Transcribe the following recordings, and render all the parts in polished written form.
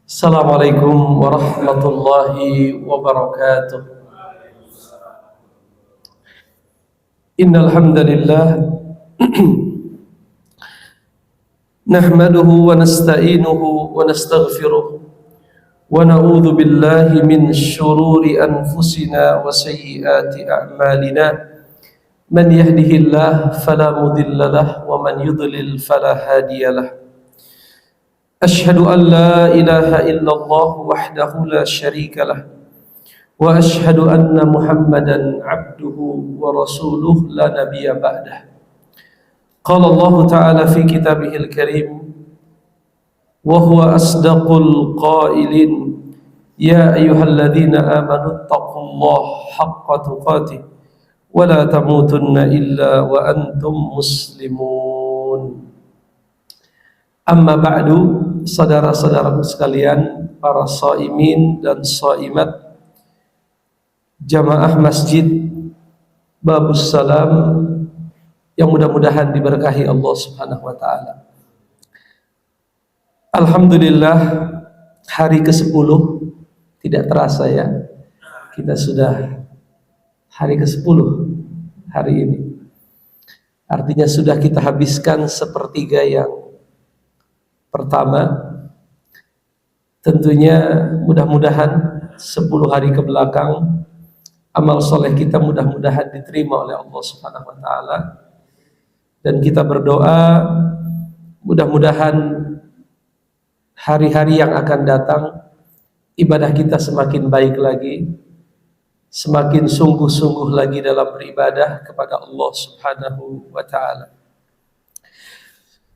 Assalamualaikum warahmatullahi wabarakatuh. Innal hamdalillah nahmaduhu wa nasta'inuhu wa nastaghfiruh wa na'udzu billahi min shururi anfusina wa sayyiati a'malina. Man yahdihillahu fala mudilla lahu wa man yudlil fala hadiya lahu. أشهد أن لا إله إلا الله وحده لا شريك له وأشهد أن محمدا عبده ورسوله لا نبي بعده. قال الله تعالى في كتابه الكريم وهو أصدق القائلين يا أيها الذين آمنوا اتقوا الله حق تقاته ولا تموتن إلا وأنتم مسلمون. Amma ba'du, saudara-saudaraku sekalian, para shaimin dan shaimat jamaah masjid Babus Salam yang mudah-mudahan diberkahi Allah Subhanahu wa taala. Alhamdulillah, hari ke-10 tidak terasa ya. Kita sudah hari ke-10 hari ini. Artinya sudah kita habiskan sepertiga yang pertama. Tentunya mudah-mudahan 10 hari ke belakang amal soleh kita mudah-mudahan diterima oleh Allah Subhanahu wa taala, dan kita berdoa mudah-mudahan hari-hari yang akan datang ibadah kita semakin baik lagi, semakin sungguh-sungguh lagi dalam beribadah kepada Allah Subhanahu wa taala.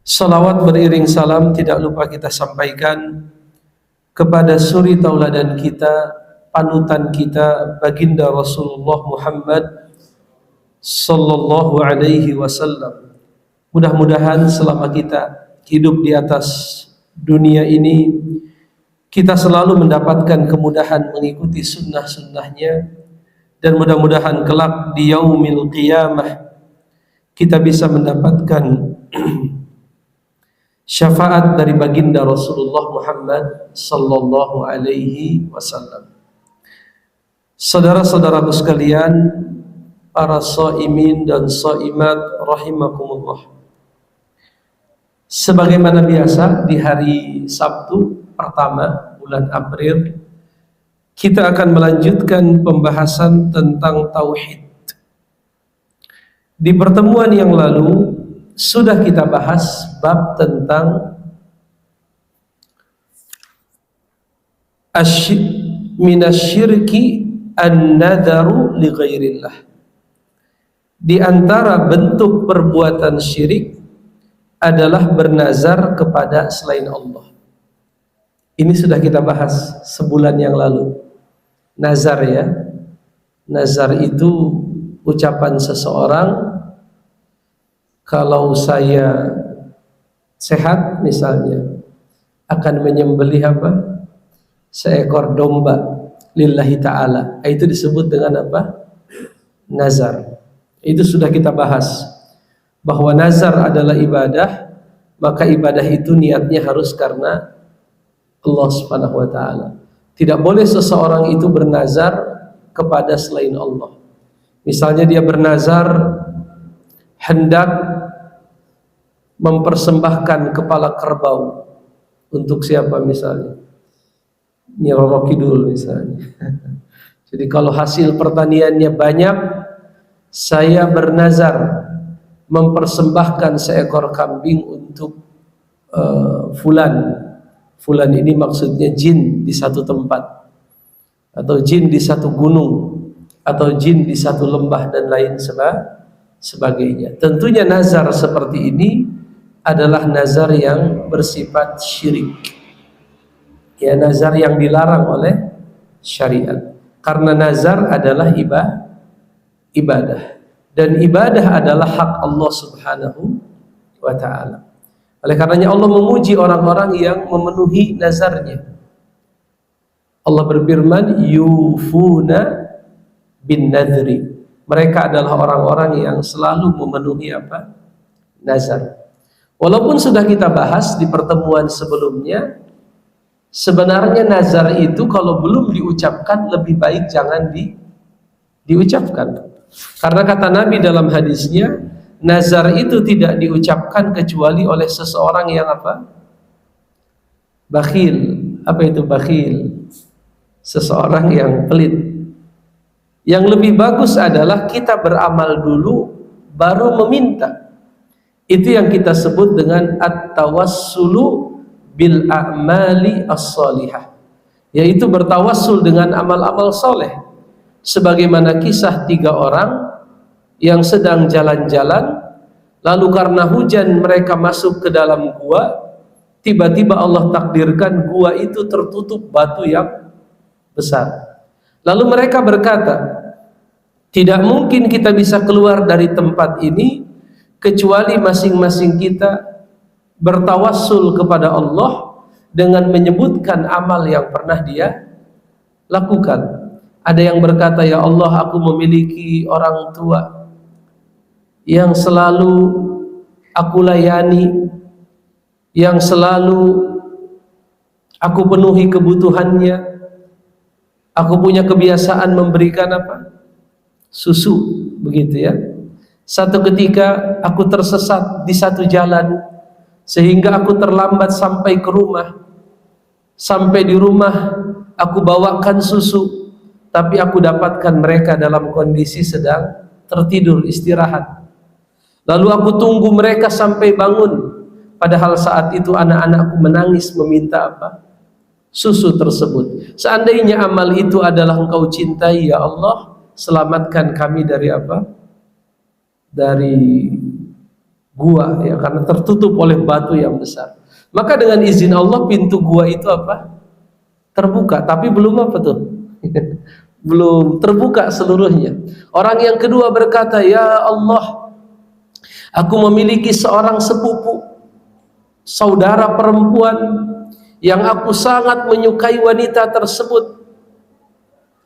Salawat beriring salam tidak lupa kita sampaikan kepada suri tauladan kita, panutan kita, baginda Rasulullah Muhammad sallallahu alaihi wasallam. Mudah-mudahan selama kita hidup di atas dunia ini, kita selalu mendapatkan kemudahan mengikuti sunnah-sunnahnya, dan mudah-mudahan kelak di yaumil qiyamah kita bisa mendapatkan syafaat dari baginda Rasulullah Muhammad sallallahu alaihi wasallam. Saudara-saudaraku sekalian, para shaimin dan shaimat rahimakumullah. Sebagaimana biasa di hari Sabtu pertama bulan April, kita akan melanjutkan pembahasan tentang tauhid. Di pertemuan yang lalu sudah kita bahas bab tentang minasyirki an-nadharu li ghairillah. Di antara bentuk perbuatan syirik adalah bernazar kepada selain Allah. Ini sudah kita bahas sebulan yang lalu. Nazar ya. Nazar itu ucapan seseorang, kalau saya sehat misalnya akan menyembelih apa? Seekor domba lillahi ta'ala. Itu disebut dengan apa? Nazar. Itu sudah kita bahas bahwa nazar adalah ibadah, maka ibadah itu niatnya harus karena Allah Subhanahu wa taala. Tidak boleh seseorang itu bernazar kepada selain Allah. Misalnya dia bernazar hendak mempersembahkan kepala kerbau untuk siapa misalnya? Nyi Roro Kidul misalnya. Jadi kalau hasil pertaniannya banyak, saya bernazar mempersembahkan seekor kambing untuk fulan. Fulan ini maksudnya jin di satu tempat, atau jin di satu gunung, atau jin di satu lembah dan lain sebagainya. Tentunya nazar seperti ini adalah nazar yang bersifat syirik. Ya, nazar yang dilarang oleh syariat. Karena nazar adalah ibadah. Dan ibadah adalah hak Allah Subhanahu wa ta'ala. Oleh karenanya Allah memuji orang-orang yang memenuhi nazarnya. Allah berfirman, yufuna bin nadri. Mereka adalah orang-orang yang selalu memenuhi apa? Nazar. Walaupun sudah kita bahas di pertemuan sebelumnya Sebenarnya nazar itu kalau belum diucapkan lebih baik jangan diucapkan. Karena kata Nabi dalam hadisnya, nazar itu tidak diucapkan kecuali oleh seseorang yang apa? Bakhil. Apa itu bakhil? Seseorang yang pelit. Yang lebih bagus adalah kita beramal dulu baru meminta. Itu yang kita sebut dengan at-tawassulu bil a'mali as-salihah, yaitu bertawassul dengan amal-amal soleh. Sebagaimana kisah 3 orang yang sedang jalan-jalan, lalu karena hujan mereka masuk ke dalam gua. Tiba-tiba Allah takdirkan gua itu tertutup batu yang besar. Lalu mereka berkata, tidak mungkin kita bisa keluar dari tempat ini kecuali masing-masing kita bertawassul kepada Allah dengan menyebutkan amal yang pernah dia lakukan. Ada yang berkata, ya Allah, aku memiliki orang tua yang selalu aku layani, yang selalu aku penuhi kebutuhannya. Aku punya kebiasaan memberikan apa? Susu, begitu ya. Satu ketika aku tersesat di satu jalan, sehingga aku terlambat sampai ke rumah. Sampai di rumah aku bawakan susu, tapi aku dapatkan mereka dalam kondisi sedang tertidur istirahat. Lalu aku tunggu mereka sampai bangun, padahal saat itu anak-anakku menangis meminta apa? Susu tersebut. Seandainya amal itu adalah engkau cintai, ya Allah, selamatkan kami dari apa? Dari gua, ya, karena tertutup oleh batu yang besar. Maka dengan izin Allah pintu gua itu apa? Terbuka, tapi belum apa tuh? Belum terbuka seluruhnya. Orang yang kedua berkata, ya Allah, aku memiliki seorang sepupu, saudara perempuan yang aku sangat menyukai wanita tersebut.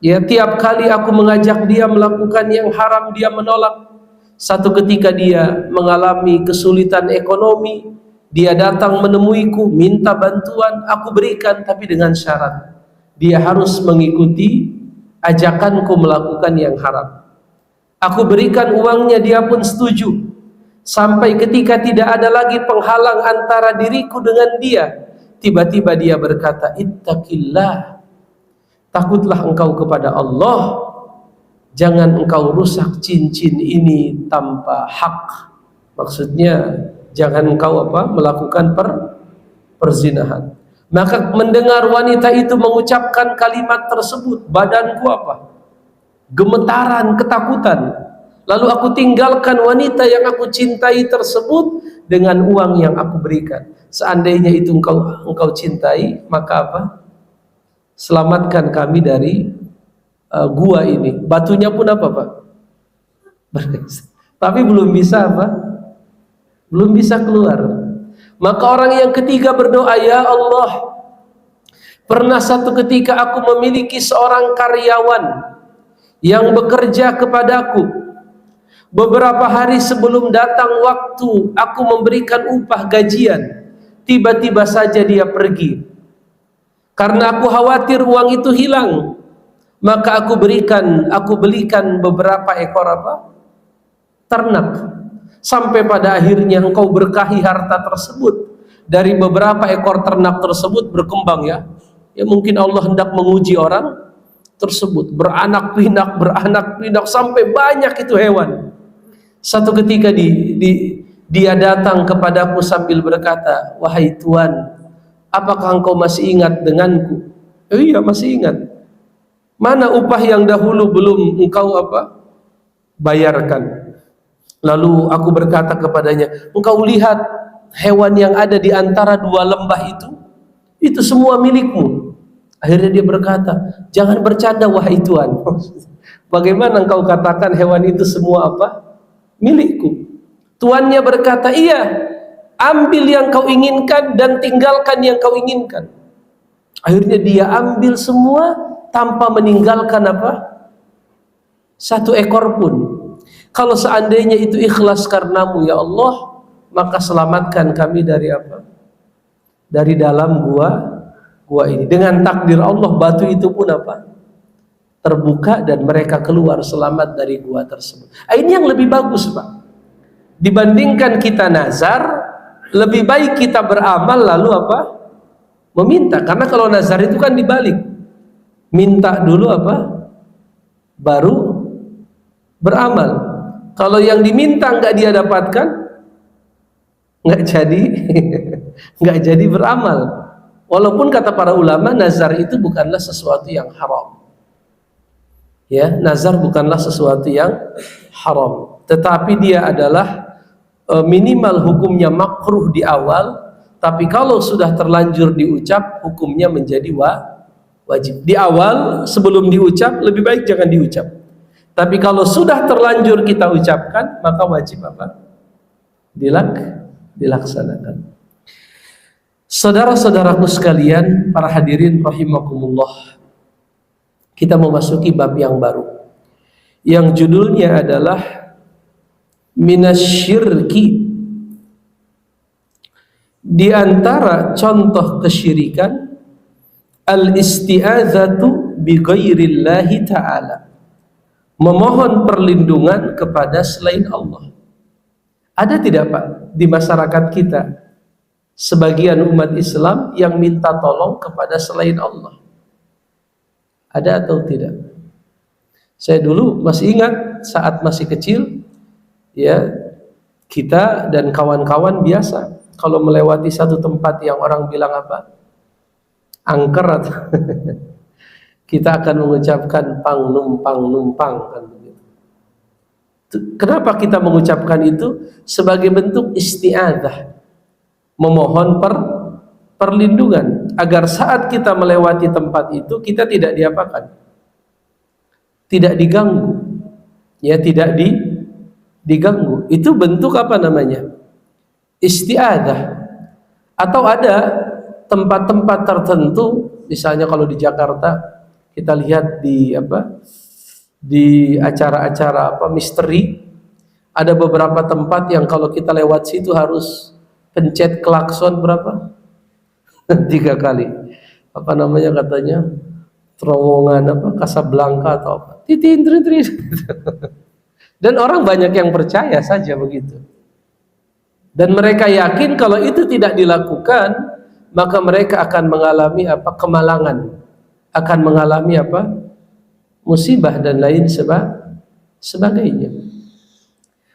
Ya, tiap kali aku mengajak dia melakukan yang haram, dia menolak. Satu ketika dia mengalami kesulitan ekonomi, dia datang menemuiku, minta bantuan, aku berikan, tapi dengan syarat dia harus mengikuti ajakanku melakukan yang haram. Aku berikan uangnya, dia pun setuju. Sampai ketika tidak ada lagi penghalang antara diriku dengan dia, tiba-tiba dia berkata, ittaqillah, takutlah engkau kepada Allah, jangan engkau rusak cincin ini tanpa hak. Maksudnya jangan engkau apa? Melakukan perzinahan. Maka mendengar wanita itu mengucapkan kalimat tersebut, badanku apa? Gemetaran, ketakutan. Lalu aku tinggalkan wanita yang aku cintai tersebut dengan uang yang aku berikan. Seandainya itu engkau cintai, maka apa? Selamatkan kami dari gua ini. Batunya pun apa, Pak? Tapi belum bisa apa? Belum bisa keluar. Maka orang yang ketiga berdoa, ya Allah, pernah satu ketika aku memiliki seorang karyawan yang bekerja kepadaku. Beberapa hari sebelum datang waktu aku memberikan upah gajian, tiba-tiba saja dia pergi. Karena aku khawatir uang itu hilang, maka aku belikan beberapa ekor apa? Ternak. Sampai pada akhirnya engkau berkahi harta tersebut. Dari beberapa ekor ternak tersebut berkembang, ya. Ya mungkin Allah hendak menguji orang tersebut. Beranak pinak sampai banyak itu hewan. Satu ketika dia datang kepadaku sambil berkata, wahai Tuan, apakah engkau masih ingat denganku? Iya, masih ingat. Mana upah yang dahulu belum engkau apa? Bayarkan. Lalu aku berkata kepadanya, engkau lihat hewan yang ada di antara 2 lembah itu semua milikmu. Akhirnya dia berkata, jangan bercanda wahai Tuan. Bagaimana engkau katakan hewan itu semua apa? Milikku. Tuannya berkata, iya, ambil yang kau inginkan dan tinggalkan yang kau inginkan. Akhirnya dia ambil semua tanpa meninggalkan apa? 1 ekor pun. Kalau seandainya itu ikhlas karenamu ya Allah, maka selamatkan kami dari apa? Dari dalam gua gua ini. Dengan takdir Allah, batu itu pun apa? Terbuka dan mereka keluar selamat dari gua tersebut. Ini yang lebih bagus, Pak. Dibandingkan kita nazar, lebih baik kita beramal lalu apa? Meminta. Karena kalau nazar itu kan dibalik. Minta dulu apa? Baru beramal. Kalau yang diminta nggak dia dapatkan, nggak jadi, nggak jadi beramal. Walaupun kata para ulama, nazar itu bukanlah sesuatu yang haram. Ya, nazar bukanlah sesuatu yang haram, tetapi dia adalah minimal hukumnya makruh di awal. Tapi kalau sudah terlanjur diucap, hukumnya menjadi wajib. Di awal sebelum diucap lebih baik jangan diucap. Tapi kalau sudah terlanjur kita ucapkan, maka wajib apa? Dilaksanakan. Saudara-saudaraku sekalian, para hadirin rahimakumullah, kita memasuki bab yang baru, yang judulnya adalah minasyirki. Di antara contoh kesyirikan, al-isti'adzatu bi ghairillahi ta'ala, memohon perlindungan kepada selain Allah. Ada tidak, Pak, di masyarakat kita sebagian umat Islam yang minta tolong kepada selain Allah? Ada atau tidak? Saya dulu masih ingat saat masih kecil, ya, kita dan kawan-kawan biasa kalau melewati satu tempat yang orang bilang apa? Angker atau kita akan mengucapkan pang numpang kan begitu. Kenapa kita mengucapkan itu? Sebagai bentuk isti'adzah, memohon perlindungan agar saat kita melewati tempat itu kita tidak diapakan? Tidak diganggu. Ya, tidak diganggu. Itu bentuk apa namanya? Isti'adzah. Atau ada tempat-tempat tertentu, misalnya kalau di Jakarta kita lihat di acara-acara misteri, ada beberapa tempat yang kalau kita lewat situ harus pencet klakson berapa? 3 kali. Apa namanya katanya? Terowongan Casablanca atau apa? Titin. Dan orang banyak yang percaya saja begitu. Dan mereka yakin kalau itu tidak dilakukan, maka mereka akan mengalami kemalangan, akan mengalami musibah dan lain sebagainya.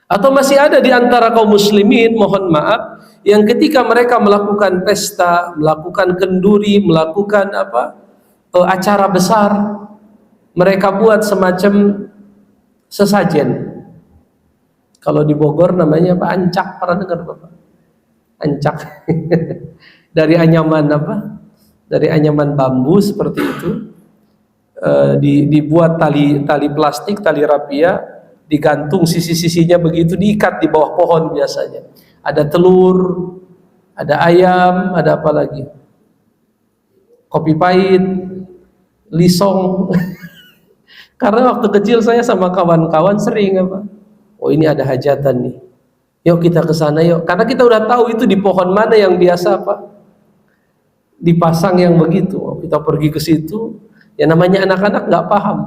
Atau masih ada di antara kaum muslimin, mohon maaf, yang ketika mereka melakukan pesta, melakukan kenduri, melakukan acara besar, mereka buat semacam sesajen. Kalau di Bogor namanya ancak, pernah dengar Bapak? Ancak. Dari anyaman dari anyaman bambu seperti itu, dibuat tali plastik, tali rapia, digantung sisi-sisinya begitu, diikat di bawah pohon biasanya. Ada telur, ada ayam, ada apa lagi? Kopi pahit, lisong. Karena waktu kecil saya sama kawan-kawan sering oh ini ada hajatan nih, yuk kita ke sana yuk. Karena kita udah tahu itu di pohon mana yang biasa dipasang yang begitu. Kita pergi ke situ, ya namanya anak-anak nggak paham,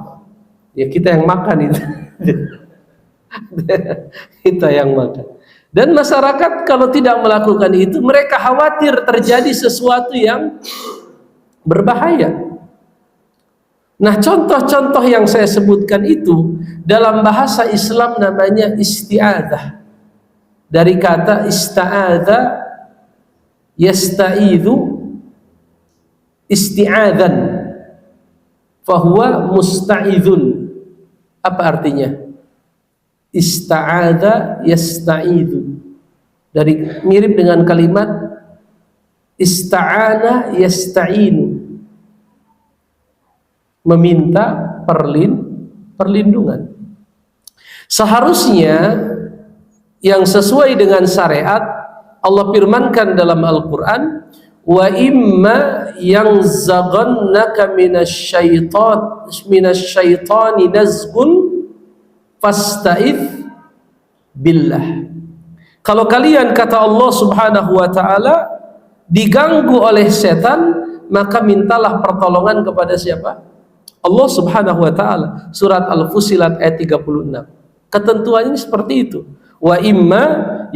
ya kita yang makan itu. Kita yang makan. Dan masyarakat kalau tidak melakukan itu, mereka khawatir terjadi sesuatu yang berbahaya. Nah, contoh-contoh yang saya sebutkan itu dalam bahasa Islam namanya isti'adzah. Dari kata ista'adza yasta'idzu isti'adzan, fahuwa musta'idzun. Apa artinya? Ista'adza yasta'idzu, dari mirip dengan kalimat ista'ana yasta'inu, meminta perlindungan. Seharusnya yang sesuai dengan syariat, Allah firmankan dalam Al-Quran, wa imma yanzaghannaka minasyaitani nazghun fasta'idz billah. Kalau kalian, kata Allah Subhanahu wa ta'ala, diganggu oleh setan, maka mintalah pertolongan kepada siapa? Allah Subhanahu wa taala. Surat Al-Fussilat ayat 36. Ketentuannya seperti itu. Wa imma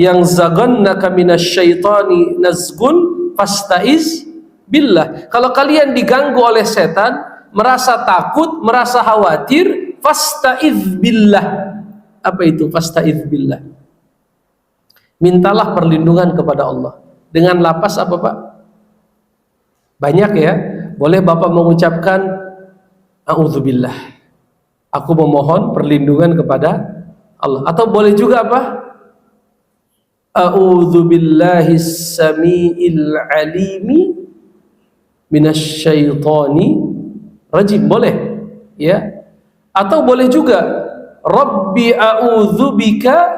yang zagannaka minasyaitani nazgun fastaiz billah. Kalau kalian diganggu oleh setan, merasa takut, merasa khawatir, fastaiz billah. Apa itu fastaiz billah? Mintalah perlindungan kepada Allah. Dengan lapas apa, Pak? Banyak ya. Boleh Bapak mengucapkan a'udzubillah. Aku memohon perlindungan kepada Allah. Atau boleh juga apa? A'udzubillahis samiil alimi minasyaitani rajim. Boleh ya. Atau boleh juga Rabbi a'udzubika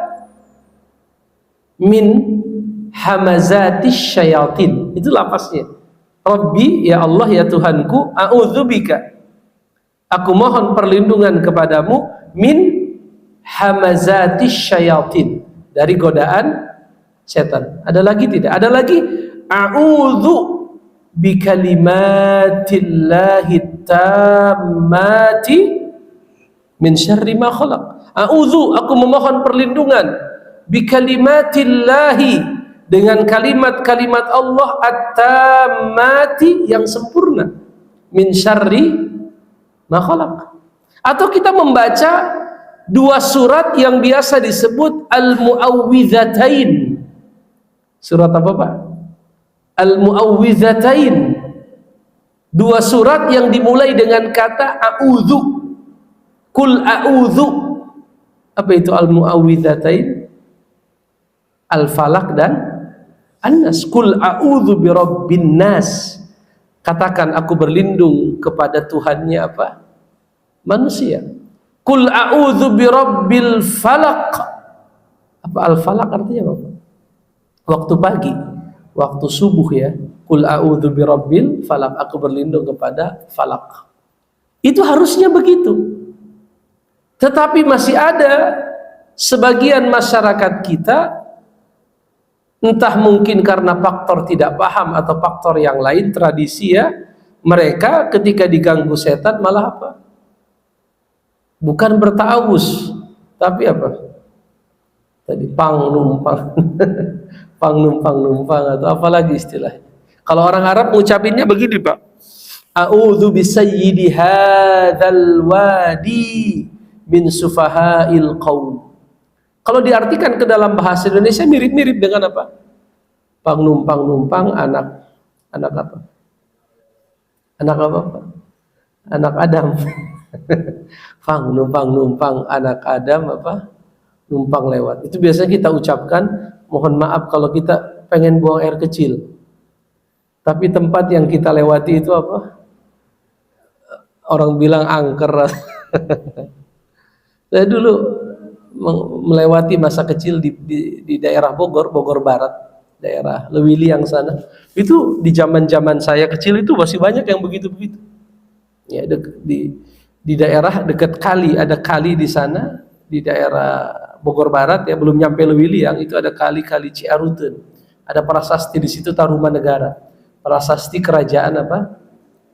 min hamazatis syayatin. Itu lapasnya. Rabbi, ya Allah, ya Tuhanku, a'udzubika, aku mohon perlindungan kepadamu, min hamazatis syayatin, dari godaan setan. Ada lagi tidak? Ada lagi, a'udzu bikalimatillahi tammati min syarri ma khalaq. A'udzu, aku memohon perlindungan, bikalimatillahi, dengan kalimat-kalimat Allah at-tammati, yang sempurna, min syarri ma khalaq. Atau kita membaca dua surat yang biasa disebut al-mu'awwidzatain. Surat apa, Pak? Al-mu'awwidzatain. Dua surat yang dimulai dengan kata a'udzu. Kul a'udzu. Apa itu al-mu'awwidzatain? Al-Falaq dan An-Nas. Kul a'udzu birabbin nas. Katakan aku berlindung kepada Tuhannya apa? Manusia. Kul a'udzu birabbil falaq. Apa al-falaq artinya, Bapak? Waktu pagi, waktu subuh ya. Kul a'udzu birabbil falaq, aku berlindung kepada falaq. Itu harusnya begitu. Tetapi masih ada sebagian masyarakat kita, entah mungkin karena faktor tidak paham atau faktor yang lain, tradisi ya, mereka ketika diganggu setan malah apa? Bukan bertawus, tapi apa? Tadi pang-numpang, pang-numpang-numpang atau apalagi istilahnya. Kalau orang Arab ngucapinnya begini, Pak. A'udzu bisayyidi hadzal wadi min sufaha'il qaum. Kalau diartikan ke dalam bahasa Indonesia mirip-mirip dengan apa? Pang-numpang-numpang anak apa? Anak apa, Pak? Anak Adam. Pang numpang-numpang anak Adam apa? Numpang lewat. Itu biasanya kita ucapkan, mohon maaf kalau kita pengen buang air kecil. Tapi tempat yang kita lewati itu apa? Orang bilang angker. Saya dulu melewati masa kecil di daerah Bogor Barat, daerah Lewiliang sana. Itu di zaman-zaman saya kecil itu masih banyak yang begitu-begitu. Ya, di daerah dekat kali, ada kali di sana, di daerah Bogor Barat ya, belum nyampe Lewiliang, itu ada kali-kali Ciaruten. Ada prasasti di situ Tarumanegara. Prasasti kerajaan apa?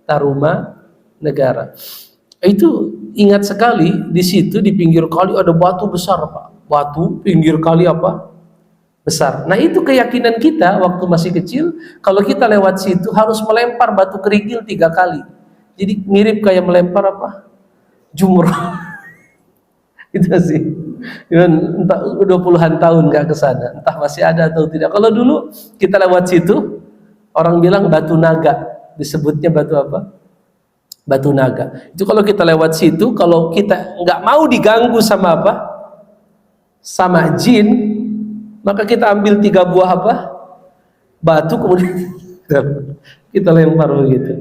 Tarumanegara. Itu ingat sekali, di situ di pinggir kali ada batu besar, Pak. Batu pinggir kali apa? Besar. Nah, itu keyakinan kita waktu masih kecil, kalau kita lewat situ harus melempar batu kerikil 3 kali. Jadi mirip kayak melempar apa? Jumrah. Itu sih. Entah udah puluhan tahun nggak ke sana, entah masih ada atau tidak. Kalau dulu kita lewat situ, orang bilang batu naga, disebutnya batu apa? Batu naga. Itu kalau kita lewat situ, kalau kita nggak mau diganggu sama apa? Sama jin, maka kita ambil 3 buah apa? Batu, kemudian kita lempar begitu.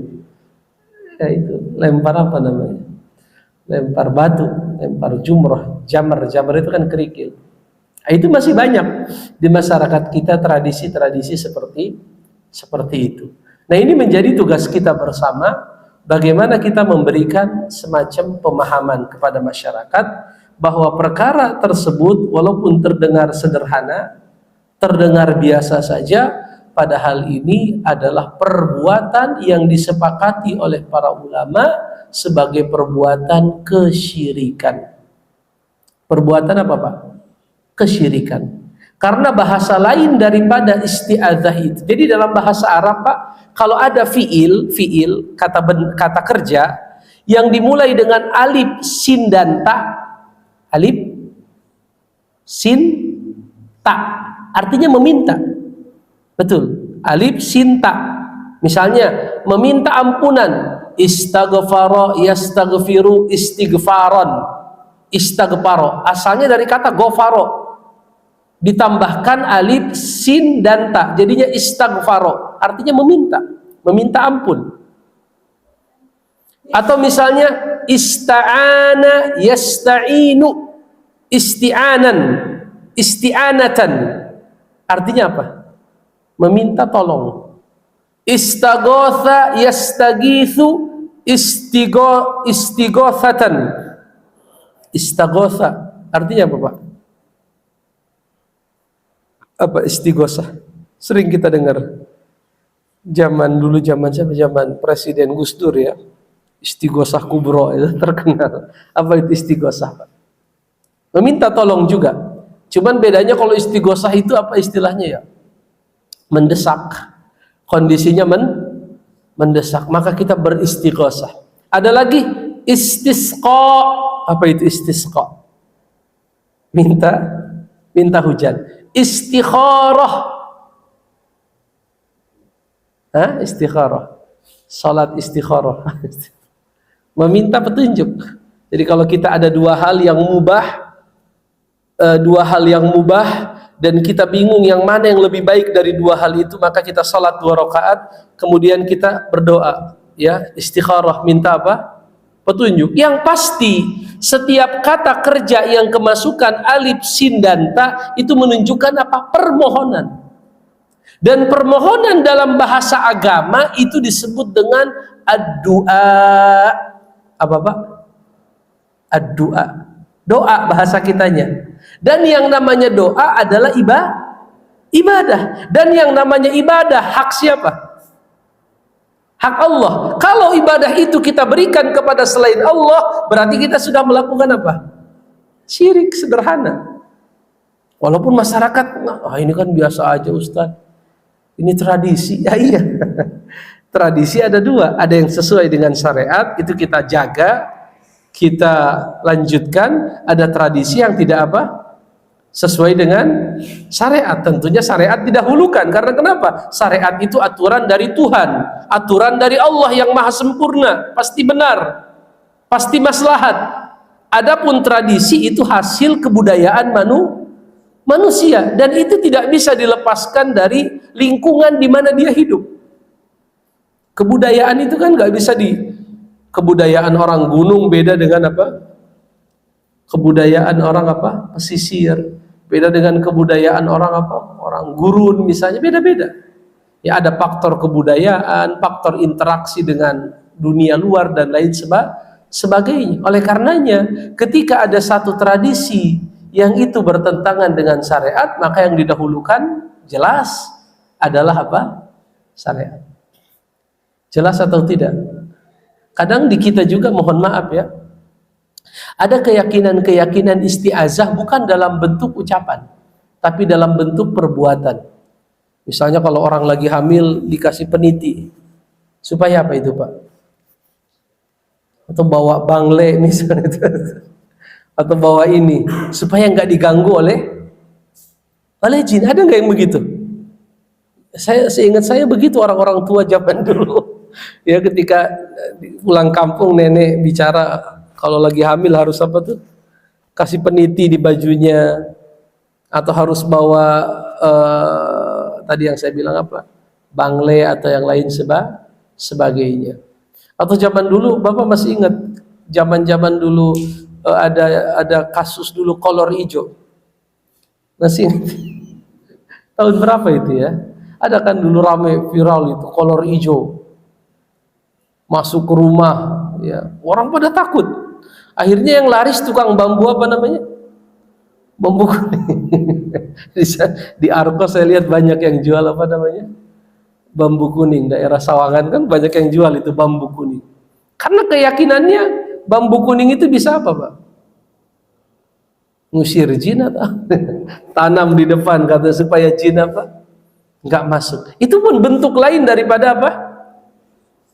Ya itu, lempar apa namanya? Lempar batu, lempar jumrah, jamar itu kan kerikil. Nah, itu masih banyak di masyarakat kita tradisi-tradisi seperti itu. Nah, ini menjadi tugas kita bersama, bagaimana kita memberikan semacam pemahaman kepada masyarakat bahwa perkara tersebut walaupun terdengar sederhana, terdengar biasa saja, padahal ini adalah perbuatan yang disepakati oleh para ulama sebagai perbuatan kesyirikan. Perbuatan apa, Pak? Kesyirikan. Karena bahasa lain daripada isti'adzah itu. Jadi dalam bahasa Arab, Pak, kalau ada fiil, kata kerja yang dimulai dengan alif, sin dan ta, alif, sin, ta, artinya meminta. Betul, alif, sin, ta. Misalnya meminta ampunan, istaghfara, yastaghfiru, istighfaron, istaghfaro, asalnya dari kata gofaro, ditambahkan alif, sin dan ta, jadinya istaghfaro, artinya meminta ampun. Atau misalnya ista'ana, yasta'inu, isti'anatan, artinya apa? Meminta tolong. Istaghatha, yastagithu, istighatsatan. Istaghatha artinya apa, Pak? Apa istighosah? Sering kita dengar. Zaman dulu, zaman Presiden Gus Dur ya. Istighosah kubro itu terkenal. Apa itu istighosah, Pak? Meminta tolong juga. Cuman bedanya kalau istighosah itu apa istilahnya ya? Mendesak. Kondisinya mendesak, maka kita beristighosah. Ada lagi istisqa. Apa itu istisqa? Minta hujan. Istikharah. Istikharah. Salat istikharah. Meminta petunjuk. Jadi kalau kita ada dua hal yang mubah dan kita bingung yang mana yang lebih baik dari dua hal itu, maka kita salat 2 rakaat, kemudian kita berdoa, ya, istikharah, minta apa? Petunjuk. Yang pasti setiap kata kerja yang kemasukan alif, sin dan ta itu menunjukkan apa? Permohonan. Dan permohonan dalam bahasa agama itu disebut dengan ad-du'a. Apa, Pak? Ad-du'a. Doa bahasa kitanya. Dan yang namanya doa adalah ibadah. Dan yang namanya ibadah hak siapa? Hak Allah. Kalau ibadah itu kita berikan kepada selain Allah, berarti kita sudah melakukan apa? Syirik sederhana. Walaupun masyarakat, ini kan biasa aja Ustaz. Ini tradisi. Ya iya. Tradisi ada dua. Ada yang sesuai dengan syariat, itu kita jaga, kita lanjutkan. Ada tradisi yang tidak apa? Sesuai dengan syariat. Tentunya syariat didahulukan. Karena kenapa? Syariat itu aturan dari Tuhan, aturan dari Allah yang maha sempurna, pasti benar, pasti maslahat. Adapun tradisi itu hasil kebudayaan manusia, dan itu tidak bisa dilepaskan dari lingkungan di mana dia hidup. Kebudayaan itu kan nggak bisa kebudayaan orang gunung beda dengan apa? Kebudayaan orang apa? Pesisir. Beda dengan kebudayaan orang apa? Orang gurun misalnya, beda-beda. Ya, ada faktor kebudayaan, faktor interaksi dengan dunia luar dan lain sebagainya. Oleh karenanya, ketika ada satu tradisi yang itu bertentangan dengan syariat, maka yang didahulukan jelas adalah apa? Syariat. Jelas atau tidak? Kadang di kita juga, mohon maaf ya, ada keyakinan-keyakinan isti'azah bukan dalam bentuk ucapan, tapi dalam bentuk perbuatan. Misalnya kalau orang lagi hamil dikasih peniti, supaya apa itu, Pak? Atau bawa bangle misalnya, atau bawa ini, supaya nggak diganggu oleh jin. Ada nggak yang begitu? Seingat saya begitu orang-orang tua zaman dulu. Ya, ketika pulang kampung nenek bicara kalau lagi hamil harus apa tuh? Kasih peniti di bajunya, atau harus bawa tadi yang saya bilang apa? Bangle atau yang lain sebagainya. Atau zaman dulu, Bapak masih ingat zaman-zaman dulu ada kasus dulu kolor hijau. Masih ingat? Tahun berapa itu ya? Ada kan dulu rame viral itu kolor hijau. Masuk ke rumah, ya, orang pada takut. Akhirnya yang laris tukang bambu apa namanya? Bambu kuning. Di Arko saya lihat banyak yang jual apa namanya? bambu kuning, daerah Sawangan kan banyak yang jual itu bambu kuning. Karena keyakinannya bambu kuning itu bisa apa, Pak? Ngusir jin atau tanam di depan kata supaya jin apa? Enggak masuk. Itu pun bentuk lain daripada apa?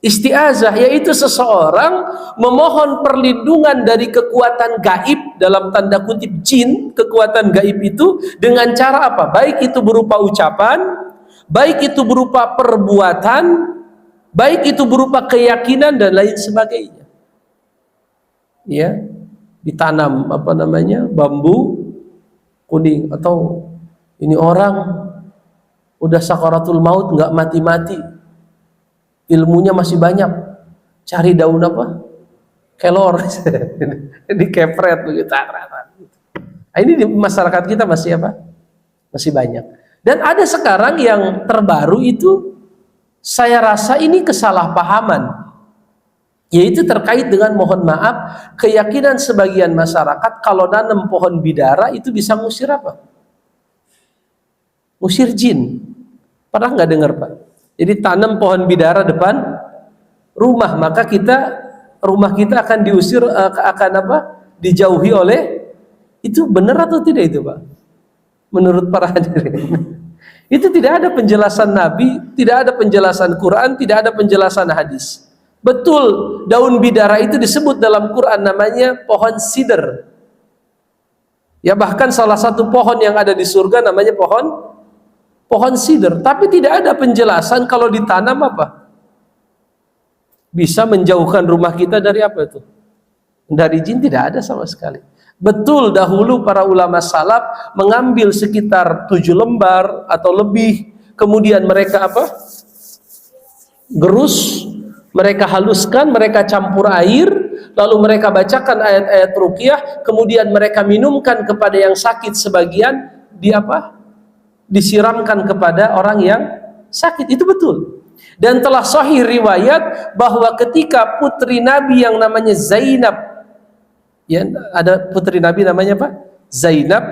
Isti'azah, yaitu seseorang memohon perlindungan dari kekuatan gaib, dalam tanda kutip jin, kekuatan gaib itu dengan cara apa? Baik itu berupa ucapan, baik itu berupa perbuatan, baik itu berupa keyakinan dan lain sebagainya. Ya, ditanam apa namanya? Bambu kuning, atau ini orang udah sakaratul maut nggak mati-mati, ilmunya masih banyak, cari daun apa? Kelor, dikepret begitu. Nah, ini di masyarakat kita masih apa? Masih banyak. Dan ada sekarang yang terbaru itu, saya rasa ini kesalahpahaman, yaitu terkait dengan, mohon maaf, keyakinan sebagian masyarakat kalau nanam pohon bidara itu bisa ngusir apa? Ngusir jin. Pernah nggak dengar, Pak? Jadi tanam pohon bidara depan rumah, maka rumah kita akan diusir, akan apa? Dijauhi oleh, itu benar atau tidak itu, Pak? Menurut para hadirin. Itu tidak ada penjelasan Nabi, tidak ada penjelasan Quran, tidak ada penjelasan hadis. Betul, daun bidara itu disebut dalam Quran namanya pohon sidr. Ya, bahkan salah satu pohon yang ada di surga namanya pohon sidr, tapi tidak ada penjelasan kalau ditanam apa? Bisa menjauhkan rumah kita dari apa itu? Dari jin, tidak ada sama sekali. Betul, dahulu para ulama salaf mengambil sekitar 7 lembar atau lebih, kemudian mereka apa? Gerus, mereka haluskan, mereka campur air, lalu mereka bacakan ayat-ayat ruqyah, kemudian mereka minumkan kepada yang sakit, sebagian di apa? Disiramkan kepada orang yang sakit. Itu betul. Dan telah sahih riwayat bahwa ketika putri Nabi yang namanya Zainab, ya, ada putri Nabi namanya apa? Zainab,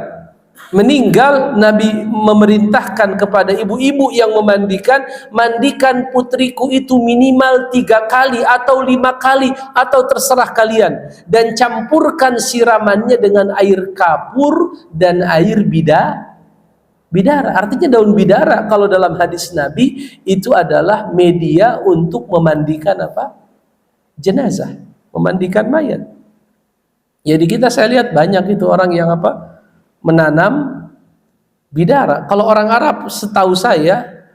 meninggal, Nabi memerintahkan kepada ibu-ibu yang mandikan putriku itu minimal 3 kali atau 5 kali atau terserah kalian, dan campurkan siramannya dengan air kapur dan air bidara. Artinya daun bidara kalau dalam hadis Nabi itu adalah media untuk memandikan apa? Jenazah, memandikan mayat. Jadi saya lihat banyak itu orang yang apa? Menanam bidara. Kalau orang Arab setahu saya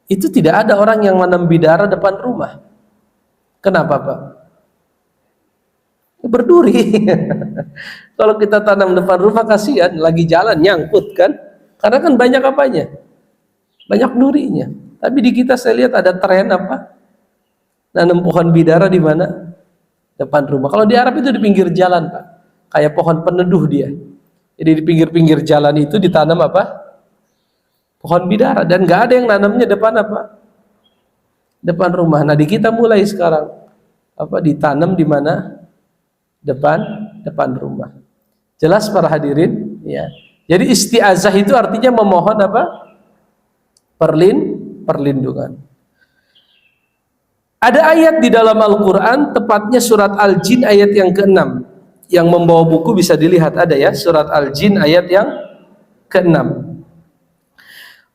itu tidak ada orang yang menanam bidara depan rumah. Kenapa, Pak? Berduri. Kalau kita tanam depan rumah kasihan, lagi jalan nyangkut kan? Karena kan banyak apanya? Banyak durinya. Tapi di kita saya lihat ada tren apa? Nanam pohon bidara di mana? Depan rumah. Kalau di Arab itu di pinggir jalan, Pak. Kayak pohon peneduh dia. Jadi di pinggir-pinggir jalan itu ditanam apa? Pohon bidara. Dan nggak ada yang nanamnya depan apa? Depan rumah. Nah, di kita mulai sekarang apa? Ditanam di mana? Depan rumah. Jelas para hadirin, ya. Jadi isti'azah itu artinya memohon apa? Perlindungan. Ada ayat di dalam Al-Quran, tepatnya surat Al-Jin ayat yang ke-6. Yang membawa buku bisa dilihat, ada ya, surat Al-Jin ayat yang ke-6.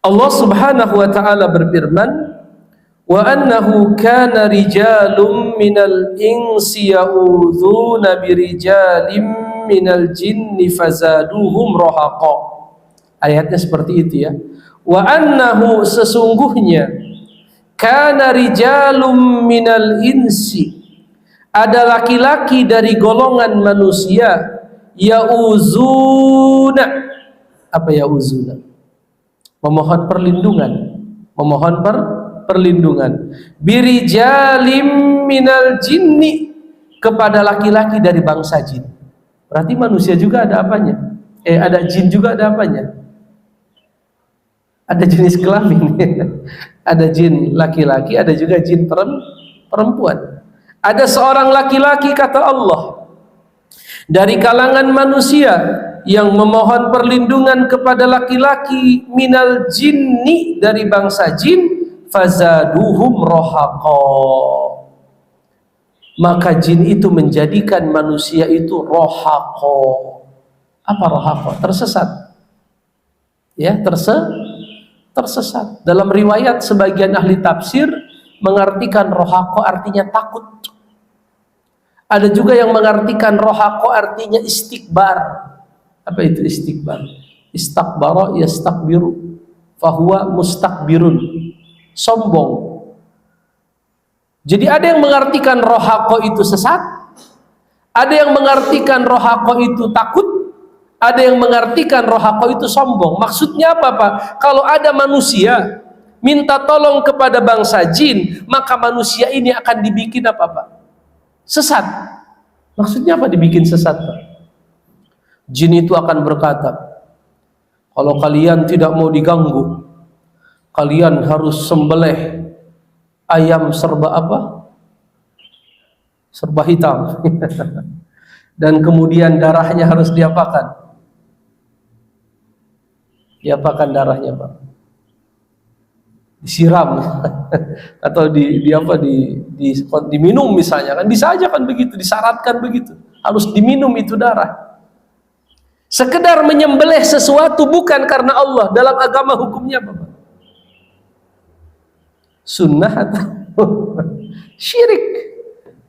Allah Subhanahu wa ta'ala berfirman, wa annahu kana rijalun minal insi ya'udhuna birijalim minal jinni fazaduhum rahaqa. Ayatnya seperti itu ya. Wa annahu, sesungguhnya, kana rijalum minal insi, ada laki-laki dari golongan manusia, yauzuna, apa yauzuna? Memohon perlindungan, birijalim minal jinni, kepada laki-laki dari bangsa jin. Berarti manusia juga ada apanya? Ada jin juga ada apanya? Ada jenis kelamin. Ada jin laki-laki, ada juga jin perempuan. Ada seorang laki-laki, kata Allah, dari kalangan manusia yang memohon perlindungan kepada laki-laki minal jinni, dari bangsa jin, fazaduhum rohaqa. Maka jin itu menjadikan manusia itu rohaqa. Apa rohaqa? Tersesat. Ya, tersesat. Dalam riwayat sebagian ahli tafsir mengartikan rohaqa artinya takut. Ada juga yang mengartikan rohaqa artinya istikbar. Apa itu istikbar? Istakbara yastakbiru fahuwa mustakbirun, sombong. Jadi ada yang mengartikan rohaqa itu sesat, ada yang mengartikan rohaqa itu takut, ada yang mengartikan rohaqa itu sombong. Maksudnya apa Pak? Kalau ada manusia minta tolong kepada bangsa jin, maka manusia ini akan dibikin apa Pak? Sesat. Maksudnya apa dibikin sesat Pak? Jin itu akan berkata, kalau kalian tidak mau diganggu, kalian harus sembelih ayam serba apa? Serba hitam. Dan kemudian darahnya harus diapakan? Diapakan darahnya Pak? Disiram atau diminum misalnya, kan bisa aja kan begitu, disyaratkan begitu, harus diminum itu darah. Sekedar menyembelih sesuatu bukan karena Allah, dalam agama hukumnya apa? Sunnah atau syirik.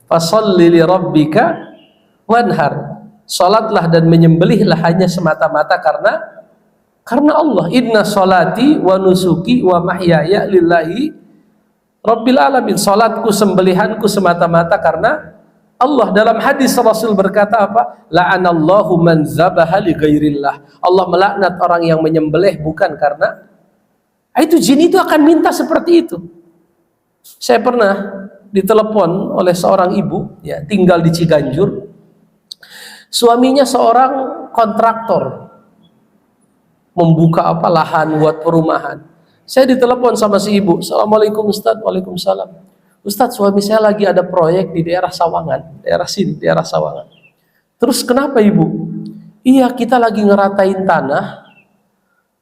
Fasholli li rabbika wanhar. Salatlah dan menyembelihlah hanya semata-mata karena Allah. Inna sholati wa nusuki wa mahyaya lillahi rabbil alamin. Salatku, sembelihanku semata-mata karena Allah. Dalam hadis Rasul berkata apa? La'anallahu man zabaha li ghairillah. Allah melaknat orang yang menyembelih bukan karena itu. Jin itu akan minta seperti itu. Saya pernah ditelepon oleh seorang ibu, ya, tinggal di Ciganjur. Suaminya seorang kontraktor, membuka apa lahan buat perumahan. Saya ditelepon sama si ibu. Assalamualaikum Ustaz. Waalaikumsalam. Ustadz, suami saya lagi ada proyek di daerah Sawangan, daerah sini, daerah Sawangan. Terus kenapa ibu? Iya, kita lagi ngeratain tanah.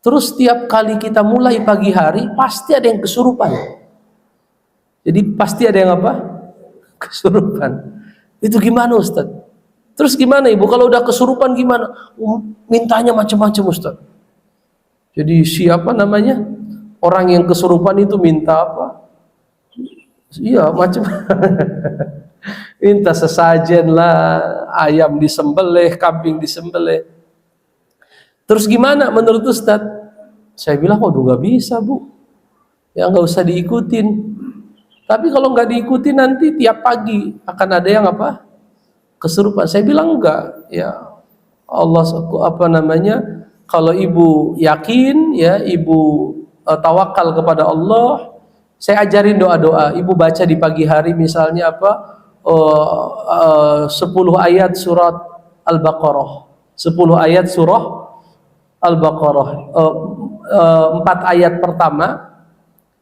Terus tiap kali kita mulai pagi hari, pasti ada yang kesurupan. Jadi pasti ada yang apa? Kesurupan. Itu gimana Ustadz? Terus gimana ibu? Kalau udah kesurupan gimana? Mintanya macam-macam Ustadz. Jadi siapa namanya? Orang yang kesurupan itu minta apa? Iya, macam minta sesajen lah, ayam disembelih, kambing disembelih. Terus gimana menurut Ustaz? Saya bilang, waduh nggak bisa bu, ya nggak usah diikutin. Tapi kalau nggak diikutin nanti tiap pagi akan ada yang apa? Kesurupan. Saya bilang enggak, ya Allah apa namanya? Kalau ibu yakin, ya ibu tawakal kepada Allah. Saya ajarin doa-doa. Ibu baca di pagi hari misalnya apa? 10 ayat surat Al-Baqarah. 10 ayat surah Al-Baqarah. 4 ayat pertama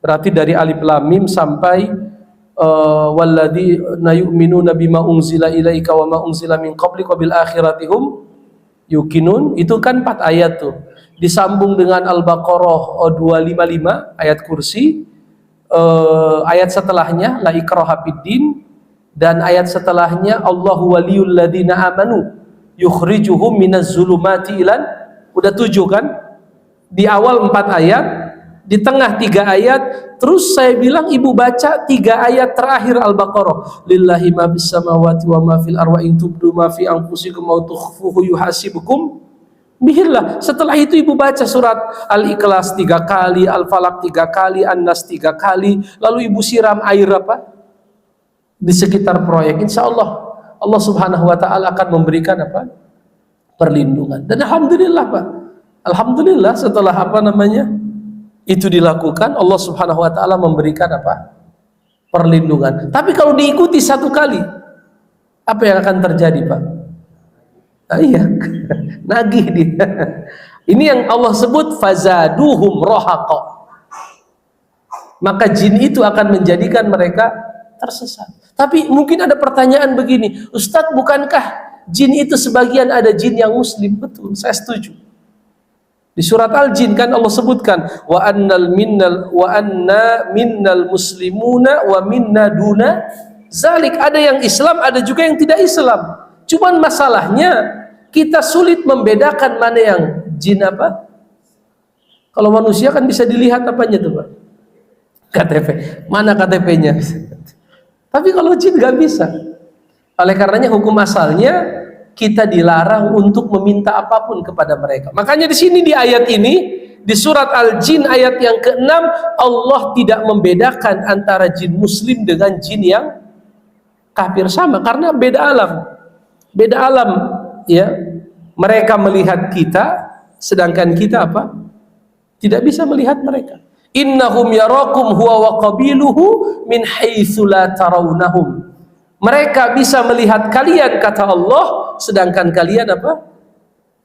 berarti dari Alif Lam Mim sampai walladzina yu'minuna bima unzila ilaika wa ma unzila min qablika bil akhirati hum yuqinun. Itu kan 4 ayat tuh. Disambung dengan Al-Baqarah 255 ayat kursi. Ayat setelahnya la ikraha fiddin, dan ayat setelahnya Allahu waliyul ladzina amanu yukhrijuhum minaz zulumati ilan. Udah 7 kan? Di awal 4 ayat, di tengah 3 ayat. Terus saya bilang ibu baca 3 ayat terakhir Al-Baqarah. Lillahi ma fis samawati wa ma fil ardi in tubdu ma fi anfusikum aw tukhfuhu yuhasibukum bihillah. Setelah itu ibu baca surat Al-Ikhlas 3 kali, Al-Falaq 3 kali, An-Nas 3 kali, lalu ibu siram air apa? Di sekitar proyek. Insya Allah Allah subhanahu wa ta'ala akan memberikan apa? Perlindungan. Dan alhamdulillah Pak, alhamdulillah setelah apa namanya itu dilakukan, Allah subhanahu wa ta'ala memberikan apa? Perlindungan. Tapi kalau diikuti 1 kali, apa yang akan terjadi Pak? Nah, iya, nagih dia. Ini yang Allah sebut fazaduhum rohaqa. Maka jin itu akan menjadikan mereka tersesat. Tapi mungkin ada pertanyaan begini, Ustadz, bukankah jin itu sebagian ada jin yang muslim? Betul, saya setuju. Di surat Al-Jin kan Allah sebutkan wa anna minnal muslimuna wa minna duna zalik. Ada yang Islam, ada juga yang tidak Islam. Cuman masalahnya kita sulit membedakan mana yang jin apa. Kalau manusia kan bisa dilihat apanya tuh Pak? KTP. Mana KTP-nya? Tapi kalau jin nggak bisa. Oleh karenanya hukum asalnya kita dilarang untuk meminta apapun kepada mereka. Makanya di sini di ayat ini, di surat Al-Jin ayat yang ke-6, Allah tidak membedakan antara jin muslim dengan jin yang kafir, sama karena beda alam. Beda alam ya. Mereka melihat kita sedangkan kita apa? Tidak bisa melihat mereka. Innahum yarakum huwa wa qabiluhu min haitsu la tarawnahum. Mereka bisa melihat kalian, kata Allah, sedangkan kalian apa?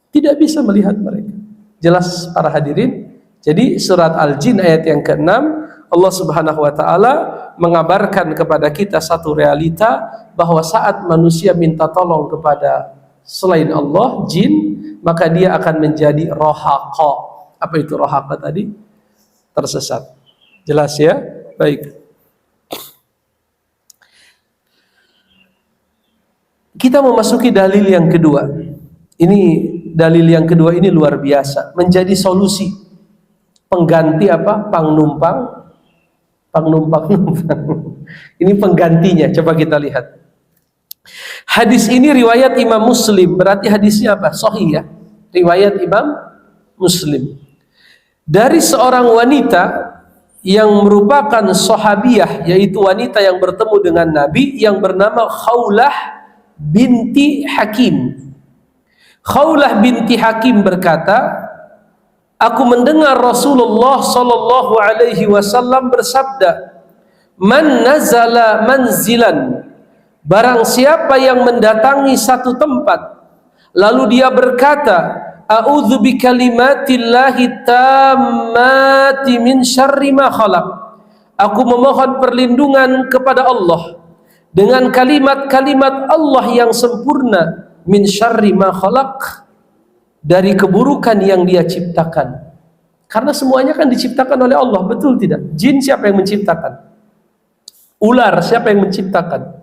Tidak bisa melihat mereka. Jelas para hadirin? Jadi surat Al-Jin ayat yang ke-6, Allah Subhanahu wa taala mengabarkan kepada kita satu realita bahwa saat manusia minta tolong kepada selain Allah, jin, maka dia akan menjadi rohaqa. Apa itu rohaqa tadi? Tersesat. Jelas ya? Baik. Kita memasuki dalil yang kedua. Ini dalil yang kedua ini luar biasa, menjadi solusi pengganti apa? Pangnumpang. Ini penggantinya. Coba kita lihat. Hadis ini riwayat Imam Muslim, berarti hadisnya apa? Sahih ya. Riwayat Imam Muslim. Dari seorang wanita yang merupakan sahabiyah, yaitu wanita yang bertemu dengan Nabi yang bernama Khawlah binti Hakim. Khawlah binti Hakim berkata, aku mendengar Rasulullah sallallahu alaihi wasallam bersabda, "Man nazala manzilan." Barang siapa yang mendatangi satu tempat, lalu dia berkata, "A'udzu bikalimatillahi tammati min syarri ma khalaq." Aku memohon perlindungan kepada Allah dengan kalimat-kalimat Allah yang sempurna, min syarri ma khalaq, dari keburukan yang dia ciptakan. Karena semuanya kan diciptakan oleh Allah, betul tidak? Jin siapa yang menciptakan? Ular siapa yang menciptakan?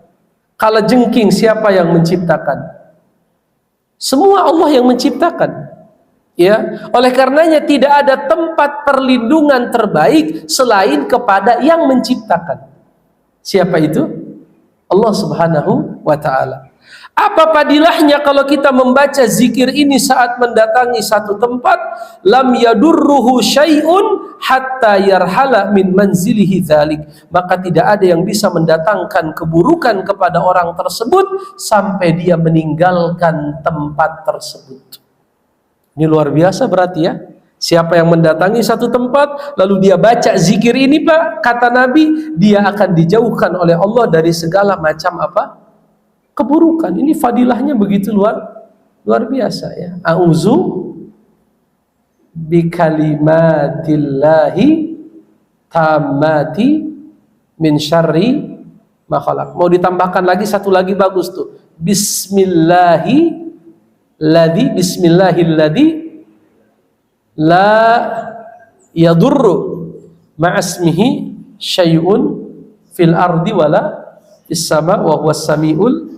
Kalajengking siapa yang menciptakan? Semua Allah yang menciptakan. Ya, oleh karenanya tidak ada tempat perlindungan terbaik selain kepada yang menciptakan. Siapa itu? Allah Subhanahu wa ta'ala. Apa padilahnya kalau kita membaca zikir ini saat mendatangi satu tempat? Lam yadurruhu syai'un hatta yarhala min manzilihi dzalik. Maka tidak ada yang bisa mendatangkan keburukan kepada orang tersebut sampai dia meninggalkan tempat tersebut. Ini luar biasa berarti ya. Siapa yang mendatangi satu tempat lalu dia baca zikir ini Pak, kata Nabi, dia akan dijauhkan oleh Allah dari segala macam apa? Keburukan. Ini fadilahnya begitu luar biasa ya. A'udzu bikalimatillahi tammati min syarri ma khalaq. Mau ditambahkan lagi satu lagi bagus tuh. Bismillahilladzi la yadurru ma'asmihi syai'un fil ardi wala fis sama wa huwas samiul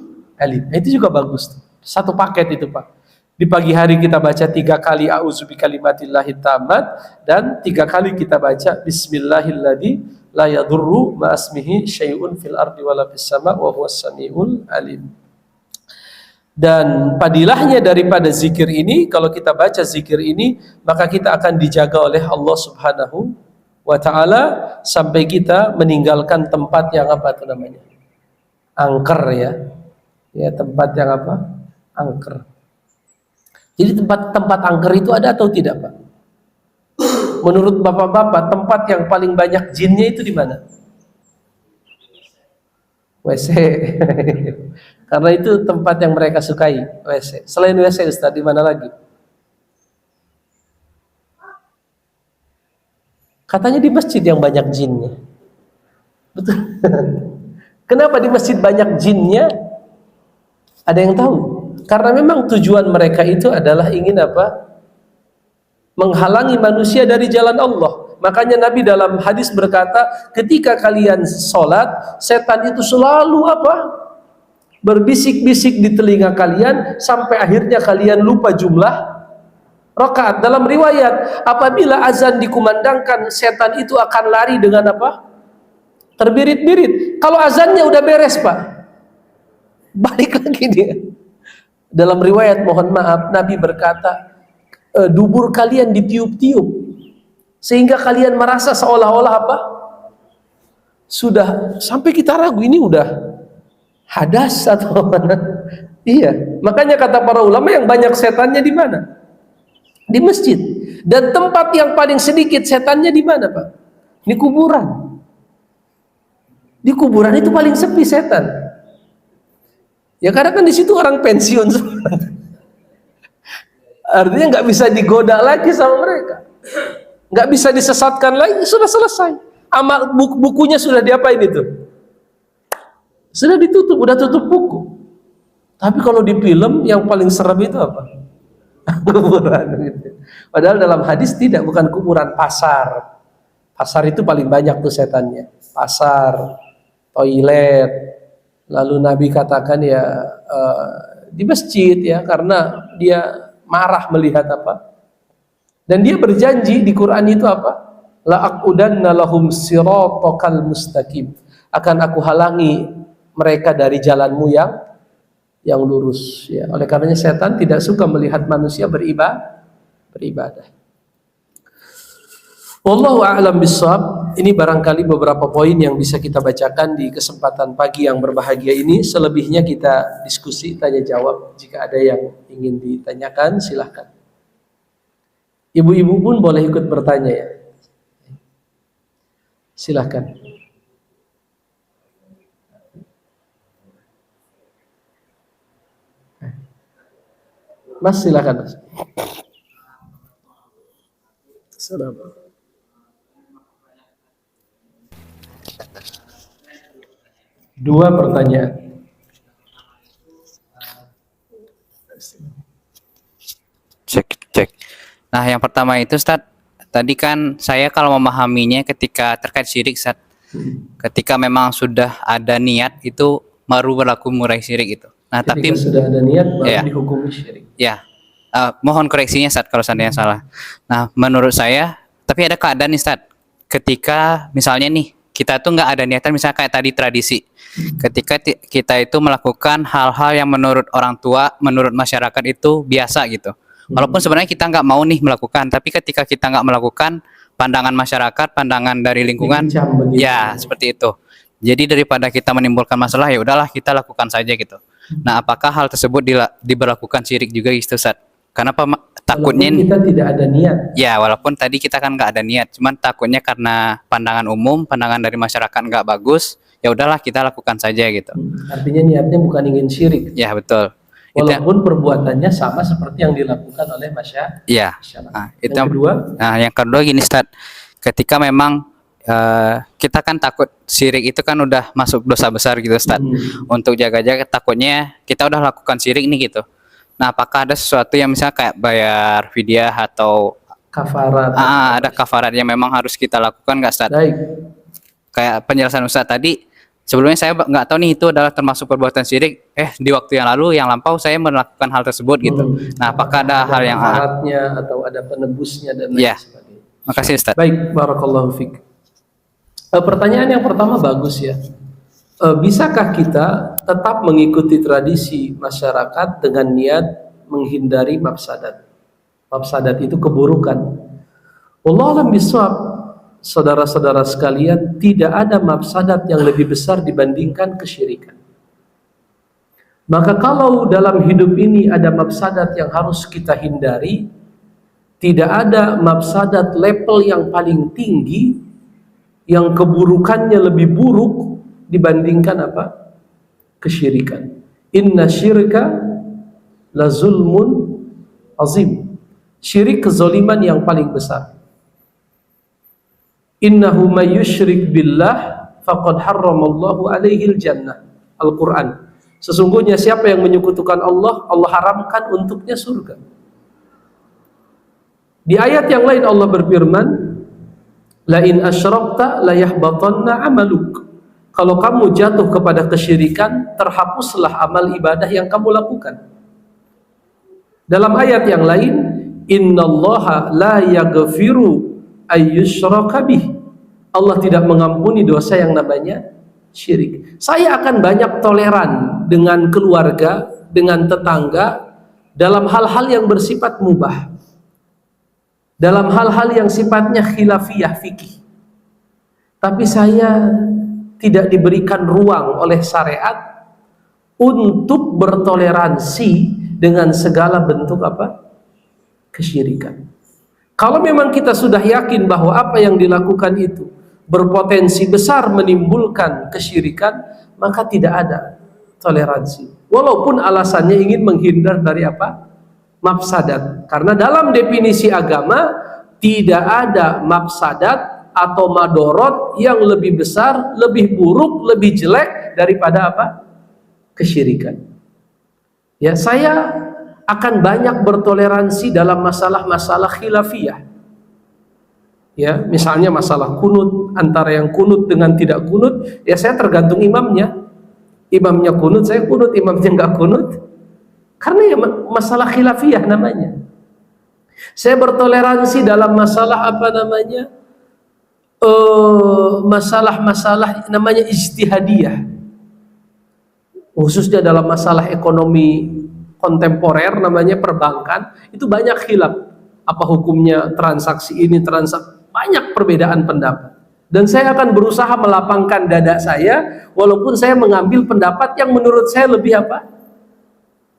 alim. Itu juga bagus. Satu paket itu Pak. Di pagi hari kita baca 3 kali a'udzu bikalimatillahi tammat dan 3 kali kita baca bismillahilladzi la yadurru ma'asmihi syai'un fil ardi wala fis sama wa huwas samiul alim. Dan padilahnya daripada zikir ini, kalau kita baca zikir ini, maka kita akan dijaga oleh Allah Subhanahu wa ta'ala sampai kita meninggalkan tempat yang apa itu namanya? Angker ya. Ya, tempat yang apa? Angker. Jadi tempat angker itu ada atau tidak, Pak? Menurut bapak-bapak, tempat yang paling banyak jinnya itu di mana? WC. Karena itu tempat yang mereka sukai, WC. Selain WC, Ustaz, di mana lagi? Katanya di masjid yang banyak jinnya. Betul. Kenapa di masjid banyak jinnya? Ada yang tahu? Karena memang tujuan mereka itu adalah ingin apa? menghalangi manusia dari jalan Allah. Makanya Nabi dalam hadis berkata, ketika kalian sholat, setan itu selalu apa? Berbisik-bisik di telinga kalian sampai akhirnya kalian lupa jumlah rakaat. Dalam riwayat, apabila azan dikumandangkan, setan itu akan lari dengan apa? Terbirit-birit. Kalau azannya udah beres, Pak, balik lagi dia. Dalam riwayat, mohon maaf, Nabi berkata, dubur kalian ditiup-tiup sehingga kalian merasa seolah-olah apa? Sudah sampai kita ragu ini udah hadas atau mana? Iya, makanya kata para ulama yang banyak setannya di mana? Di masjid. Dan tempat yang paling sedikit setannya di mana, Pak? Di kuburan. Di kuburan itu paling sepi setan. Ya karena kan di situ orang pensiun semua. Artinya nggak bisa digoda lagi sama mereka, nggak bisa disesatkan lagi, sudah selesai. Amal bukunya sudah diapain itu? Sudah ditutup, udah tutup buku. Tapi kalau di film yang paling serem itu apa? Kuburan gitu. Padahal dalam hadis tidak, bukan kuburan, pasar. Pasar itu paling banyak tuh setannya. Pasar, toilet. Lalu Nabi katakan ya di masjid ya, karena dia marah melihat apa? Dan dia berjanji di Quran itu apa? La aqudanna lahum siratal mustaqim. Akan aku halangi mereka dari jalanmu yang lurus ya. Oleh karenanya setan tidak suka melihat manusia beribadah. Wallahu a'lam bishawab. Ini barangkali beberapa poin yang bisa kita bacakan di kesempatan pagi yang berbahagia ini. Selebihnya kita diskusi, tanya jawab. Jika ada yang ingin ditanyakan, silahkan. Ibu-ibu pun boleh ikut bertanya ya. Silahkan. Mas, silahkan Mas. Assalamualaikum. Dua pertanyaan. Cek. Nah, yang pertama itu Ustaz, tadi kan saya kalau memahaminya ketika terkait syirik Ustaz, ketika memang sudah ada niat itu baru berlaku murai syirik itu. Nah, ketika tapi sudah ada niat baru dihukumi syirik. Ya. Mohon koreksinya Ustaz kalau seandainya salah. Nah, menurut saya, tapi ada keadaan nih Ustaz, ketika misalnya nih kita tuh nggak ada niatan, misalnya kayak tadi tradisi. Ketika kita itu melakukan hal-hal yang menurut orang tua, menurut masyarakat itu biasa gitu. Walaupun sebenarnya kita nggak mau nih melakukan, tapi ketika kita nggak melakukan, pandangan masyarakat, pandangan dari lingkungan, ya seperti itu. Jadi daripada kita menimbulkan masalah, ya udahlah kita lakukan saja gitu. Nah, apakah hal tersebut diberlakukan syirik juga gitu Ustaz? Karena takutnya kita tidak ada niat. Ya, walaupun tadi kita kan nggak ada niat, cuman takutnya karena pandangan umum, pandangan dari masyarakat nggak bagus, ya udahlah kita lakukan saja gitu. Artinya niatnya bukan ingin syirik. Ya, betul. Walaupun perbuatannya sama seperti yang dilakukan oleh masyarakat. Ya. Nah, yang kedua gini Ustaz, ketika memang kita kan takut syirik itu kan udah masuk dosa besar gitu Ustaz. Untuk jaga-jaga takutnya kita udah lakukan syirik nih gitu. Nah, apakah ada sesuatu yang misalnya kayak bayar fidyah atau kafarat? Ada kafarat yang memang harus kita lakukan nggak Ustaz? Baik. Kayak penjelasan Ustaz tadi, sebelumnya saya nggak tahu nih itu adalah termasuk perbuatan syirik. Di waktu yang lalu, yang lampau saya melakukan hal tersebut gitu. Nah, apakah ada hal yang kafaratnya atau ada penebusnya dan lain sebagainya? Makasih Ustaz. Baik, barakallahu fiik. Pertanyaan yang pertama bagus ya. Bisakah kita tetap mengikuti tradisi masyarakat dengan niat menghindari mafsadat? Mafsadat itu keburukan. Wallahu a'lam bishawab. Saudara-saudara sekalian, tidak ada mafsadat yang lebih besar dibandingkan kesyirikan. Maka kalau dalam hidup ini ada mafsadat yang harus kita hindari, tidak ada mafsadat level yang paling tinggi yang keburukannya lebih buruk dibandingkan apa? Kesyirikan. Inna syirka la zulmun azim. Syirik kezaliman yang paling besar. Innahu may yusyrik billah faqad harramallahu alaihil jannah. Al-Quran. Sesungguhnya siapa yang menyekutukan Allah, Allah haramkan untuknya surga. Di ayat yang lain Allah berfirman, la in asyrakta la yahbatanna amaluk. Kalau kamu jatuh kepada kesyirikan, terhapuslah amal ibadah yang kamu lakukan. Dalam ayat yang lain, innallaha la yaghfiru ayyushraka bih. Allah tidak mengampuni dosa yang namanya syirik. Saya akan banyak toleran dengan keluarga, dengan tetangga dalam hal-hal yang bersifat mubah, dalam hal-hal yang sifatnya khilafiyah fikih. Tapi saya tidak diberikan ruang oleh syariat untuk bertoleransi dengan segala bentuk apa? Kesyirikan. Kalau memang kita sudah yakin bahwa apa yang dilakukan itu berpotensi besar menimbulkan kesyirikan, maka tidak ada toleransi. Walaupun alasannya ingin menghindar dari apa? Mafsadat. Karena dalam definisi agama tidak ada mafsadat atau madorot yang lebih besar, lebih buruk, lebih jelek daripada apa? Kesyirikan. Ya, saya akan banyak bertoleransi dalam masalah-masalah khilafiyah. Ya, misalnya masalah kunut, antara yang kunut dengan tidak kunut, ya saya tergantung imamnya. Imamnya kunut, saya kunut, imamnya enggak kunut. Karena ya masalah khilafiyah namanya. Saya bertoleransi dalam masalah apa namanya? Masalah-masalah namanya ijtihadiyah. Khususnya dalam masalah ekonomi kontemporer namanya perbankan, itu banyak khilaf. Apa hukumnya transaksi ini, banyak perbedaan pendapat. Dan saya akan berusaha melapangkan dada saya, walaupun saya mengambil pendapat yang menurut saya lebih apa?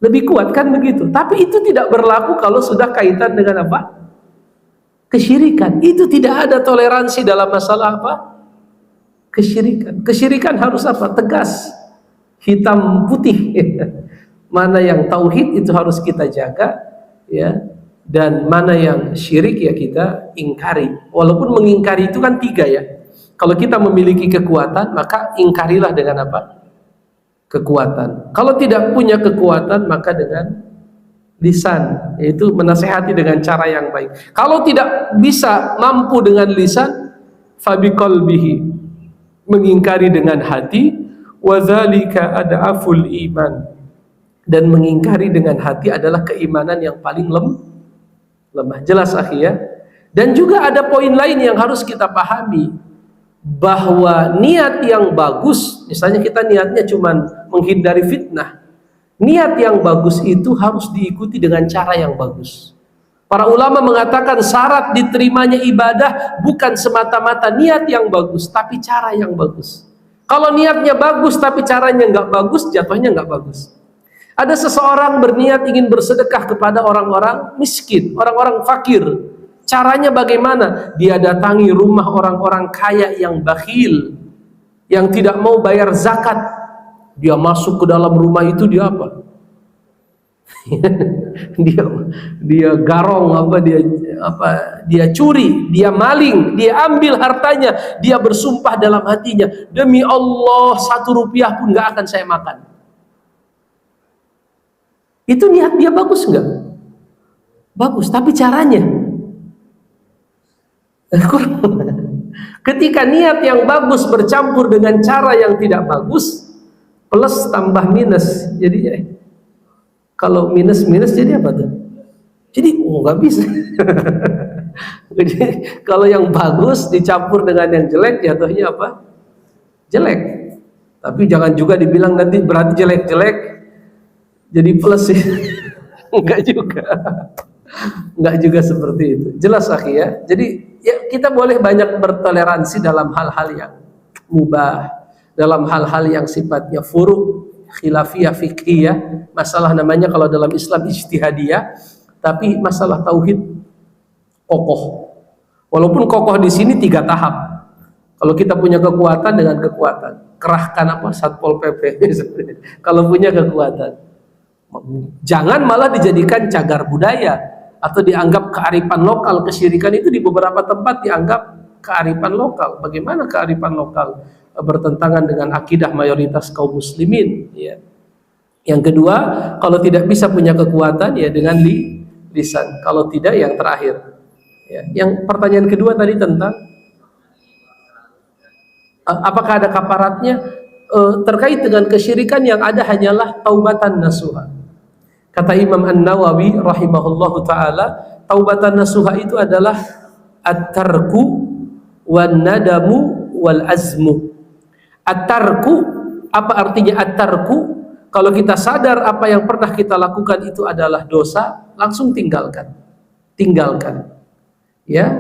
Lebih kuat, kan begitu. Tapi itu tidak berlaku kalau sudah kaitan dengan apa? Kesyirikan. Itu tidak ada toleransi dalam masalah apa? Kesyirikan. Kesyirikan harus apa? Tegas, hitam putih. Mana yang tauhid itu harus kita jaga, ya, dan mana yang syirik ya kita ingkari. Walaupun mengingkari itu kan tiga ya. Kalau kita memiliki kekuatan, maka ingkarilah dengan apa? Kekuatan. Kalau tidak punya kekuatan, maka dengan lisan, yaitu menasehati dengan cara yang baik. Kalau tidak bisa mampu dengan lisan, fabiqalbihi, mengingkari dengan hati, wadzalika ad'aful iman. Dan mengingkari dengan hati adalah keimanan yang paling lemah. Jelas akhi ya. Dan juga ada poin lain yang harus kita pahami, bahwa niat yang bagus, misalnya kita niatnya cuma menghindari fitnah, niat yang bagus itu harus diikuti dengan cara yang bagus. Para ulama mengatakan syarat diterimanya ibadah bukan semata-mata niat yang bagus, tapi cara yang bagus. Kalau niatnya bagus tapi caranya nggak bagus, jatuhnya nggak bagus. Ada seseorang berniat ingin bersedekah kepada orang-orang miskin, orang-orang fakir. Caranya bagaimana? Dia datangi rumah orang-orang kaya yang bakhil, yang tidak mau bayar zakat. Dia masuk ke dalam rumah itu, dia apa? dia garong dia curi, dia maling, dia ambil hartanya, dia bersumpah dalam hatinya, demi Allah 1 rupiah pun nggak akan saya makan. Itu niat dia bagus nggak? Bagus, tapi caranya ketika niat yang bagus bercampur dengan cara yang tidak bagus, plus tambah minus, jadinya kalau minus jadi apa tuh? Jadi nggak bisa. Jadi kalau yang bagus dicampur dengan yang jelek, jatuhnya apa? Jelek. Tapi jangan juga dibilang nanti berarti jelek-jelek jadi plus sih. Enggak juga seperti itu. Jelas akhi ya. Jadi ya kita boleh banyak bertoleransi dalam hal-hal yang mubah, dalam hal-hal yang sifatnya furu', khilafiyah, fiqhiyah. Masalah namanya kalau dalam Islam ijtihadiyah, tapi masalah tauhid kokoh. Walaupun kokoh di sini 3 tahap. Kalau kita punya kekuatan dengan kekuatan, kerahkan apa? Satpol PP. Kalau punya kekuatan. Jangan malah dijadikan cagar budaya atau dianggap kearifan lokal. Kesyirikan itu di beberapa tempat dianggap kearifan lokal. Bagaimana kearifan lokal? Bertentangan dengan akidah mayoritas kaum muslimin ya. Yang kedua, kalau tidak bisa punya kekuatan ya dengan lisan. Kalau tidak, yang terakhir Ya. Yang pertanyaan kedua tadi tentang apakah ada kafaratnya? Terkait dengan kesyirikan yang ada hanyalah taubatan nasuha. Kata Imam An-Nawawi rahimahullahu taala, taubatan nasuha itu adalah at-tarku wan nadamu wal azmu. At-tarku, apa artinya at-tarku? Kalau kita sadar apa yang pernah kita lakukan itu adalah dosa, langsung tinggalkan. Tinggalkan. Ya.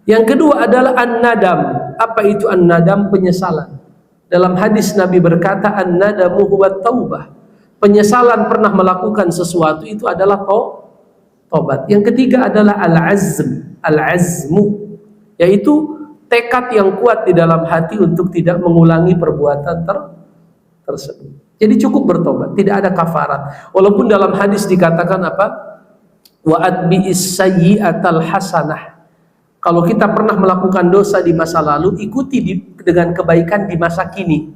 Yang kedua adalah an-nadam. Apa itu an-nadam? Penyesalan. Dalam hadis Nabi berkata, an-nadamu huwa taubah. Penyesalan pernah melakukan sesuatu itu adalah tobat. Yang ketiga adalah al-azm, al-azmu, yaitu tekad yang kuat di dalam hati untuk tidak mengulangi perbuatan tersebut. Jadi cukup bertobat, tidak ada kafarat. Walaupun dalam hadis dikatakan apa? Wa atbi'is sayyi'atal hasanah. Kalau kita pernah melakukan dosa di masa lalu, ikuti dengan kebaikan di masa kini.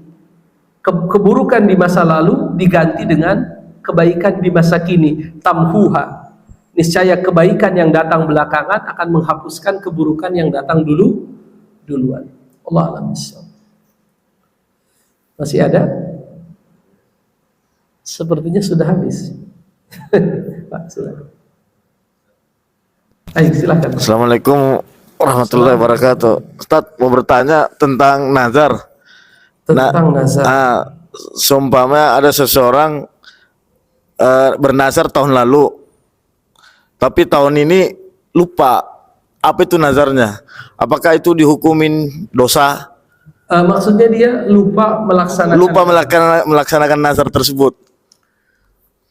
Keburukan di masa lalu diganti dengan kebaikan di masa kini. Tamhuha. Niscaya kebaikan yang datang belakangan akan menghapuskan keburukan yang datang duluan. Allah a'lam bishawab. Masih ada? Sepertinya sudah habis. Pak, silakan. Ayo, silakan. Assalamualaikum warahmatullahi wabarakatuh. Ustaz mau bertanya tentang nazar. Tentang nazar. Seumpama ada seseorang bernazar tahun lalu, tapi tahun ini lupa. Apa itu nazarnya? Apakah itu dihukumin dosa? Maksudnya dia lupa melaksanakan nazar tersebut.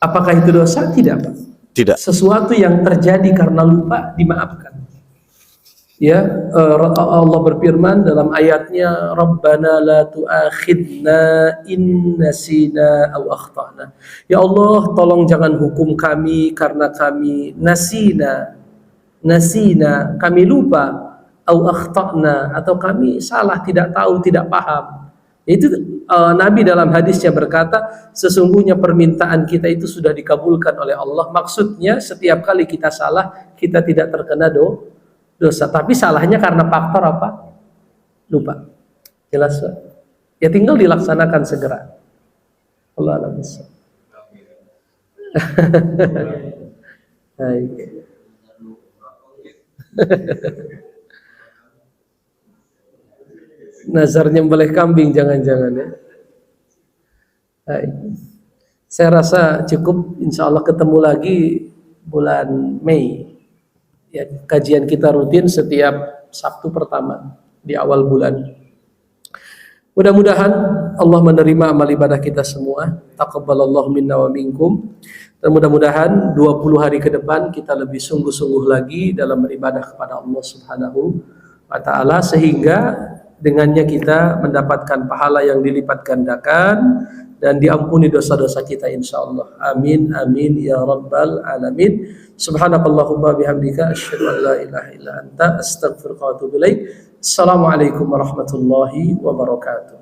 Apakah itu dosa? Tidak, Pak. Tidak. Sesuatu yang terjadi karena lupa dimaafkan. Ya, Allah berfirman dalam ayatnya, Rabbana la tu'akhidna in nasina aw akhtana. Ya Allah, tolong jangan hukum kami karena kami nasina, kami lupa, aw akhtana, atau kami salah, tidak tahu, tidak paham. Itu Nabi dalam hadisnya berkata, sesungguhnya permintaan kita itu sudah dikabulkan oleh Allah. Maksudnya setiap kali kita salah, kita tidak terkena dosa, tapi salahnya karena faktor apa? Lupa. Jelas? Ya tinggal dilaksanakan segera. Allah a'lam bishawab. Baik. Nazar nyembelih kambing jangan-jangan ya. Baik. Saya rasa cukup, insya Allah ketemu lagi bulan Mei. Ya, kajian kita rutin setiap Sabtu pertama di awal bulan. Mudah-mudahan Allah menerima amal ibadah kita semua. Taqabbalallahu minna wa minkum. Dan mudah-mudahan 20 hari ke depan kita lebih sungguh-sungguh lagi dalam beribadah kepada Allah Subhanahu wa taala, sehingga dengannya kita mendapatkan pahala yang dilipat gandakan dan diampuni dosa-dosa kita insyaallah. Amin amin ya rabbal alamin. Subhanakallahumma bihamdika asyhadu an la ilaha illa anta astaghfiruka wa atubu ilaik. Assalamualaikum warahmatullahi wabarakatuh.